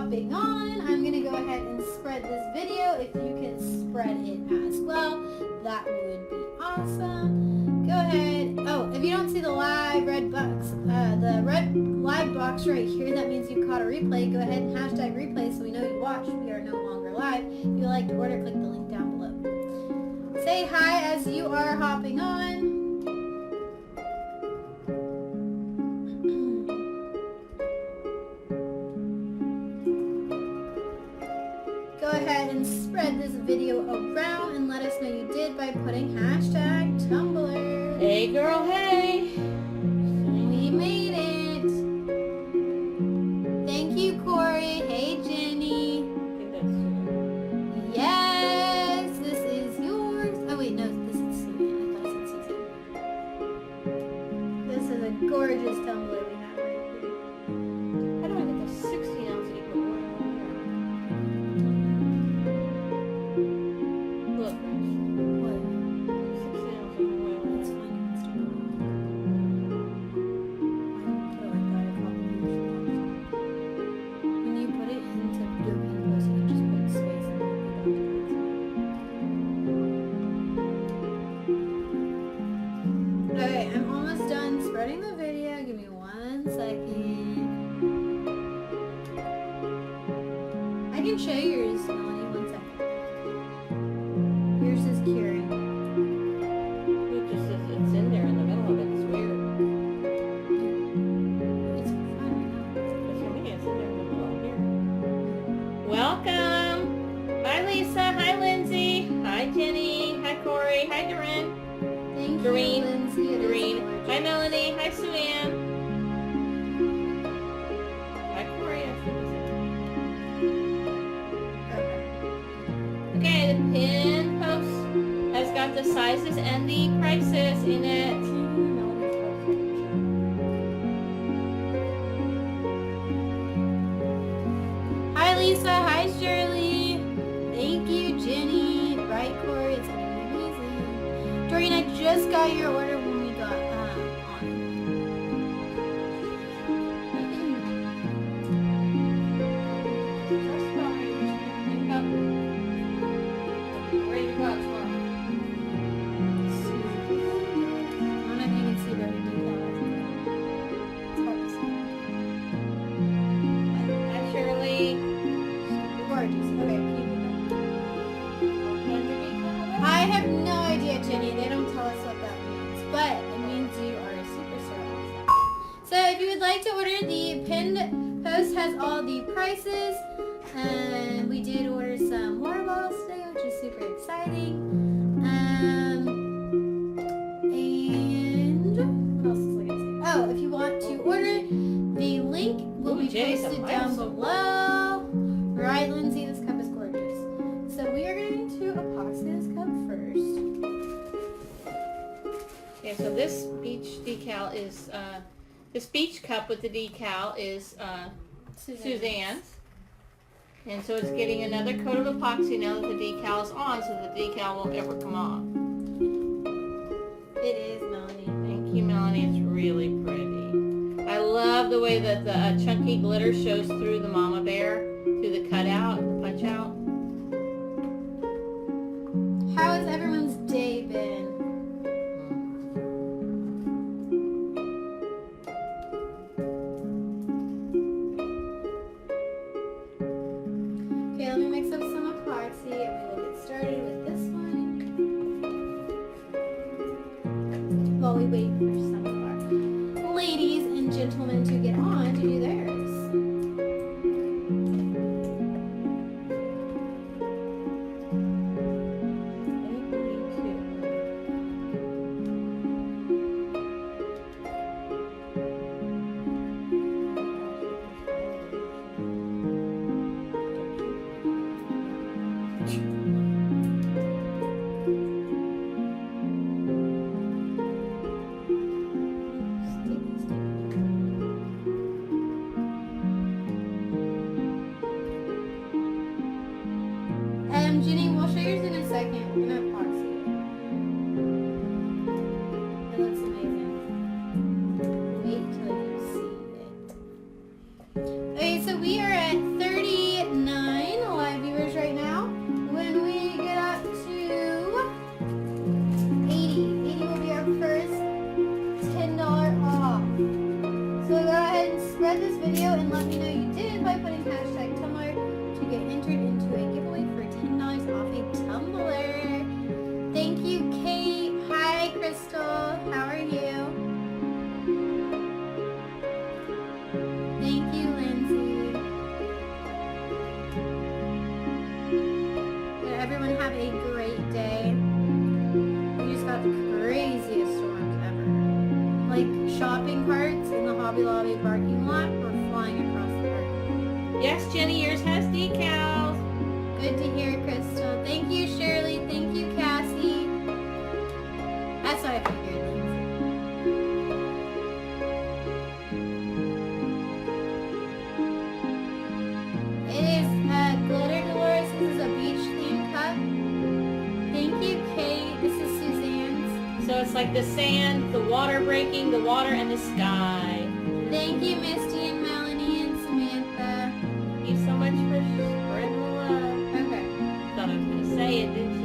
hopping on. I'm going to go ahead and spread this video. If you can spread it as well, that would be awesome. Go ahead. Oh, if you don't see the live red box, the red live box right here, that means you caught a replay. Go ahead and hashtag replay so we know you watched. We are no longer live. If you'd like to order, click the link down below. Say hi as you are hopping on. Go ahead and spread this video around and let us know you did by putting hashtag Tumbler. Hey girl, hey! We made it. Thank you, Corey. Hey, Jenny. I think that's true. Yes, this is yours. Oh wait, no, this is Susan. I thought it said Susan. This is a gorgeous tumbler we have right here. How do I get the 16 ounce equal oil here? Look, What? 16 ounce of oil. That's fine. Let's do it. I put it like that a couple years ago. When you put it into your pen post, you can just put space and then put it onto it. Okay, I'm almost done spreading the video. Give me 1 second. I can show yours, Melanie. 1 second. Yours is curing. It just says it's in there in the middle of it. It's weird. It's fine right now. But for me, it's in there in the middle here. Welcome! Hi Lisa, hi Lindsay, hi Jenny, hi Corey, hi Doreen. Thank Green, you, Lindsay. It is Green. gorgeous. Hi Melanie, hi Sue-Ann. Hi Corey, I see this. Okay. Okay, the pin post has got the sizes and the prices in it. Hi Lisa, hi Shirley. Thank you, Jenny. Right, Corey, it's gonna be amazing. Doreen, I just got your order when we got on. Ready to go out tomorrow. I don't know if you can see very decal. It's hard to see. Hi Shirley. Gorgeous. Okay, keep it going. I have no idea, Jenny. They don't tell us what that means, but it means you are a superstar also. So if you would like to order, the pinned post has all the prices, and we did order some water bottles today, which is super exciting. And what else was I gonna say? Oh, if you want to order, the link will be Jenny, the posted miles down so below. Right, Lindsay, this cup is gorgeous. So we are going to epoxy this cup first. Okay, so this beach decal is, this beach cup with the decal is Suzanne's. And so it's getting another coat of epoxy now that the decal is on, so the decal won't ever come off. It is, Melanie. Thank you, Melanie. It's really pretty. I love the way that the chunky glitter shows through the mama bear, through the cutout, the punch out. How has everyone's day been? Okay, let me mix up some epoxy and we will get started with this one. While we wait for some of our ladies and gentlemen to get on to do theirs. Jenny, we'll show yours in a second. We're gonna epoxy it. It looks amazing. Wait till you see it. Okay, so we are at 30 a great day. We just got the craziest storms ever. Like shopping carts in the Hobby Lobby parking lot were flying across the parking lot. Yes, Jenny, yours has decals. Good to hear, Crystal. Thank you, Shirley. Thank you, Cassie. That's what I figured, Lindsay. It is Glitter Dolores. This is a beach themed cup. Thank you, Kate. This is Suzanne's. So it's like the sand, the water breaking, the water, and the sky. Thank you, Misty and Melanie and Samantha. Thank you so much for spreading the love. Okay. Thought I was going to say it, didn't you?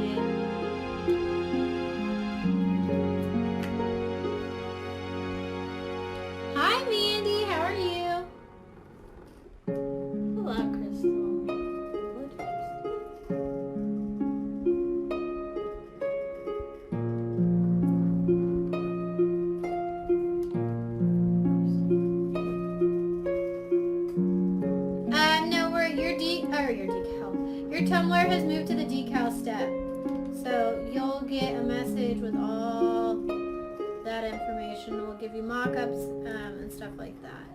Hi, Mandy. How are you? Hello, Crystal. No, your decal. Your tumbler has moved to the decal step. So you'll get a message with all that information. We'll give you mock-ups and stuff like that.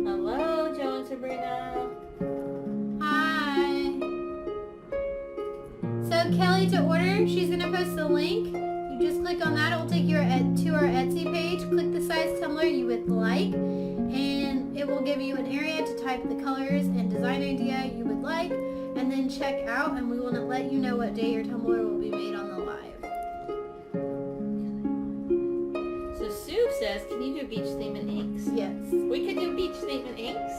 Hello, Joe and Sabrina. Hi. So Kelly, to order, she's gonna post the link. You just click on that. It will take you to our Etsy page. Click the size tumbler you would like, and it will give you an area to type the colors and design idea you would like, and then check out, and we will let you know what day your tumbler will be made on the live. So Sue says, can you do beach theme in inks? Yes. We could do beach theme in inks.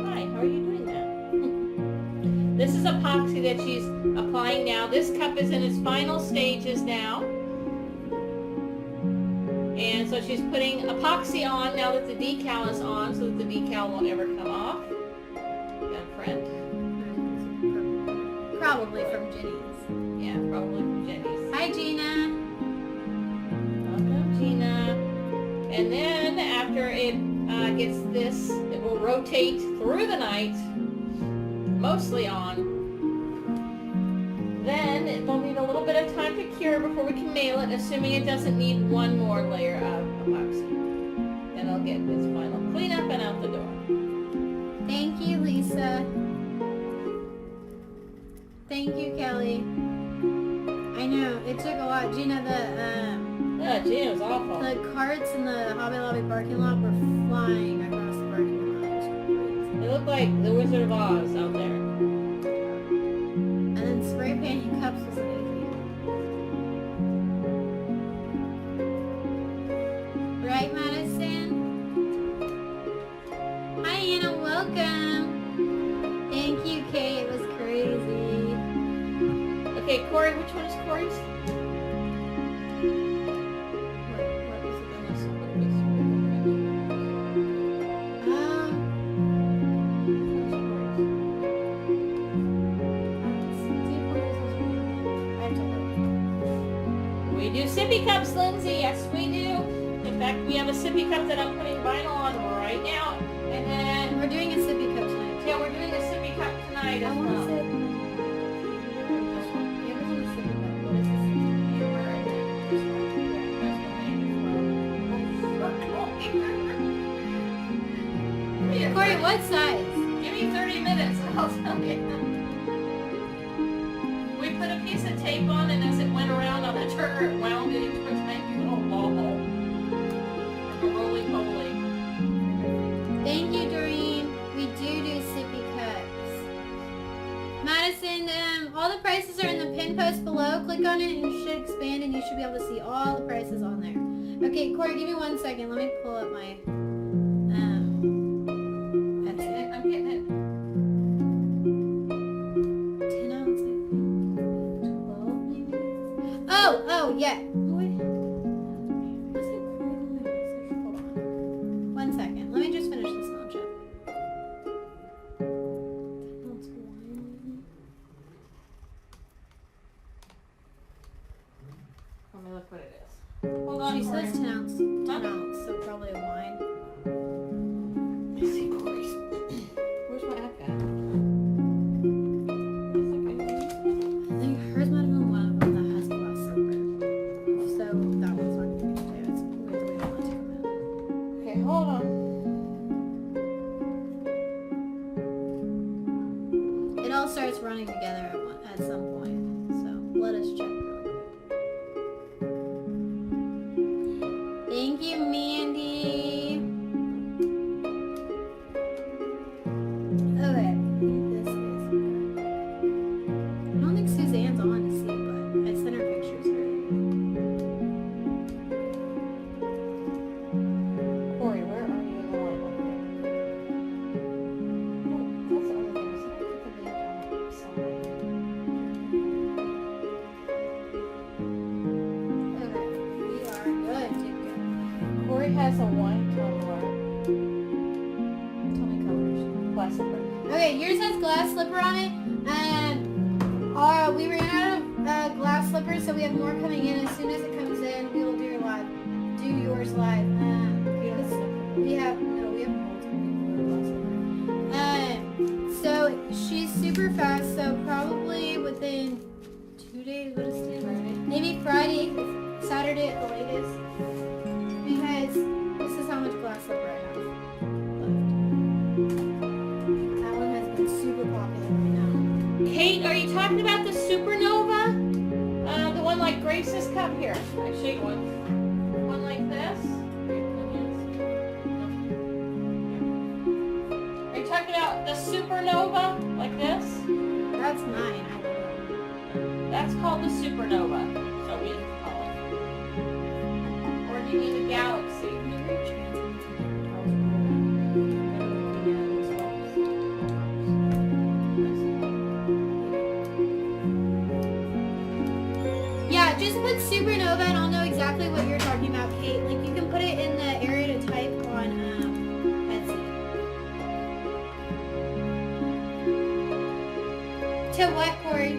Hi, how are you doing that? This is epoxy that she's applying now. This cup is in its final stages now. And so she's putting epoxy on now that the decal is on, so that the decal won't ever come off. Got a friend? Probably from Jenny's. Yeah, probably from Jenny's. Hi, Gina. Welcome, Gina. And then after it gets this, it will rotate through the night, mostly on. Then it'll need a little bit of time to cure before we can mail it, assuming it doesn't need one more layer of epoxy. Then it'll get its final cleanup and out the door. Thank you, Lisa. Thank you, Kelly. I know, it took a lot. Gina, Gina was awful. the carts in the Hobby Lobby parking lot were flying across the parking lot. It was crazy. They look like the Wizard of Oz out there. And then spray painting cups was amazing. Right, Madison? Hi, Anna. Welcome. Thank you, Kate. It was crazy. Okay, Corey, which one is Corey's? What was it? We do sippy cups, Lindsay. Yes, we do. In fact, we have a sippy cup that I'm putting vinyl on right now. And then, We're doing a sippy cup tonight. yeah, we're doing a sippy cup tonight I as want to well. sip. This one. You ever seen a sippy cup? What is this? Amber and then this one. Yeah, that's the name as well. Corey, what size? Give me 30 minutes and I'll tell you. We put a piece of tape on, and as it went around on the turner, it wound it into a tiny little ball. Like a roly-poly. Thank you, Doreen. We do sippy cups. Madison, all the prices are in the pin post below. Click on it and it should expand and you should be able to see all the prices on there. Okay, Corey, give me 1 second. Let me pull up my Etsy. I'm getting it. 10 ounce, I think. 12 maybe? Oh, yeah. Wait. Was it Corey? Hold on. 1 second. Let me just finish this and I'll check. 10 ounce wine. I'm look what it is. Hold on, She Corey. says 10 ounce. 10 ounce, so probably a wine. Let's see, Corey's. Where's my iPad? I think hers might have been one of them that has glass slipper. So that one's not going to be there. It's weird the way I want to come in. Okay, hold on. It all starts running together at some point. So let us check real quick. Thank you, Mandy. Okay, this is good. I don't think Suzanne's on to see, but I sent her pictures already. Corey, where are you in the light? Oh, that's the other thing. So I put the link on the side. Okay, we are good to go. Corey has a wine tumbler. Tell me colors. Glass slipper. Okay, yours has glass slipper on it, and we ran out of glass slippers, so we have more coming in. As soon as it comes in, we will do yours live. We have multiple glass slipper. So she's super fast, so probably within 2 days, what is today? Maybe Friday, Saturday at the latest, because this is how much glass slipper I have left. That one has been super popular right now. Kate, are you talking about the supernova? The one like Grace's cup here. I show you one. One like this. Are you talking about the supernova like this? That's mine. I don't know. That's called the supernova. So we call it. Or do you need a galaxy? Yeah, just put supernova and I'll know exactly what you're talking about, Kate. Like, you can put it in the area to type on Etsy. To what, Corey?